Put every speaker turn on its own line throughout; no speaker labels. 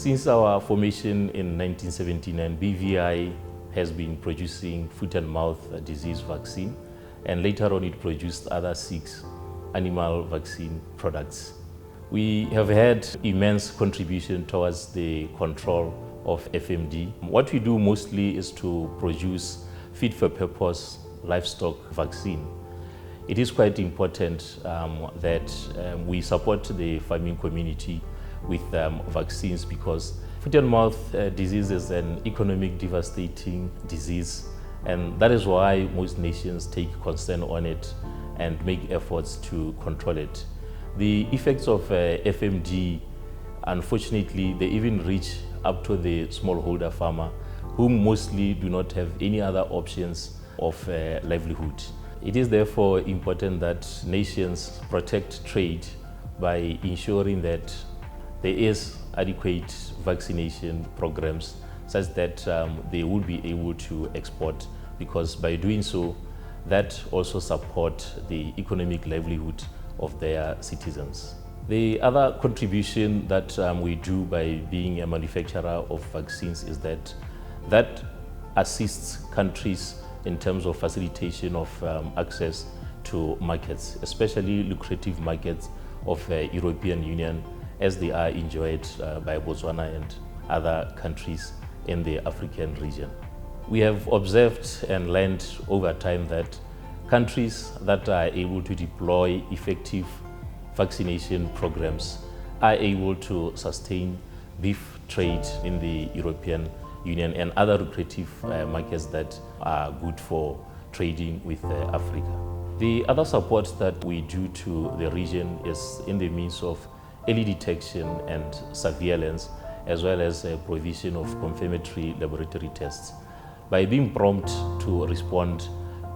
Since our formation in 1979, BVI has been producing foot and mouth disease vaccine, and later on it produced other 6 animal vaccine products. We have had immense contribution towards the control of FMD. What we do mostly is to produce fit-for-purpose livestock vaccine. It is quite important that we support the farming community with vaccines, because foot and mouth disease is an economic devastating disease, and that is why most nations take concern on it and make efforts to control it. The effects of FMD, unfortunately, they even reach up to the smallholder farmer, whom mostly do not have any other options of livelihood. It is therefore important that nations protect trade by ensuring that there is adequate vaccination programs such that they will be able to export, because by doing so, that also support the economic livelihood of their citizens. The other contribution that we do by being a manufacturer of vaccines is that assists countries in terms of facilitation of access to markets, especially lucrative markets of European Union, as they are enjoyed by Botswana and other countries in the African region. We have observed and learned over time that countries that are able to deploy effective vaccination programs are able to sustain beef trade in the European Union and other lucrative markets that are good for trading with Africa. The other support that we do to the region is in the means of early detection and surveillance, as well as provision of confirmatory laboratory tests. By being prompt to respond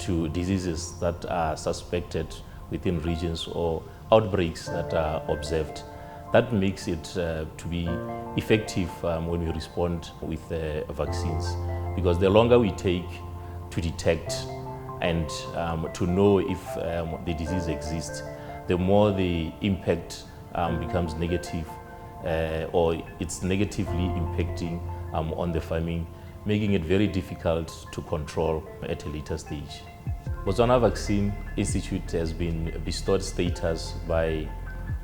to diseases that are suspected within regions or outbreaks that are observed, that makes it to be effective when we respond with vaccines, because the longer we take to detect and to know if the disease exists, the more the impact becomes negative, or it's negatively impacting on the farming, making it very difficult to control at a later stage. Botswana Vaccine Institute has been bestowed status by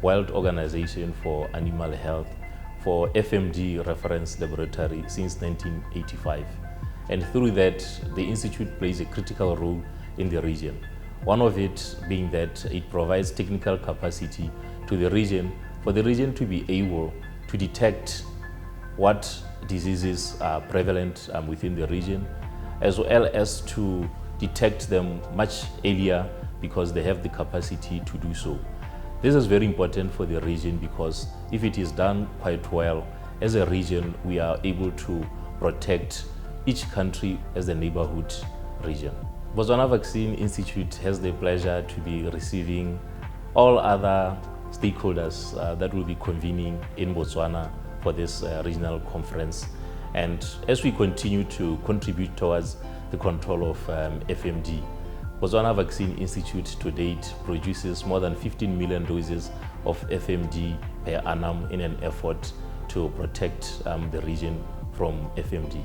World Organization for Animal Health for FMD reference laboratory since 1985. And through that, the Institute plays a critical role in the region. One of it being that it provides technical capacity to the region, for the region to be able to detect what diseases are prevalent within the region, as well as to detect them much earlier, because they have the capacity to do so. This is very important for the region, because if it is done quite well, as a region, we are able to protect each country as a neighborhood region. Botswana Vaccine Institute has the pleasure to be receiving all other stakeholders that will be convening in Botswana for this regional conference. And as we continue to contribute towards the control of FMD, Botswana Vaccine Institute to date produces more than 15 million doses of FMD per annum in an effort to protect the region from FMD.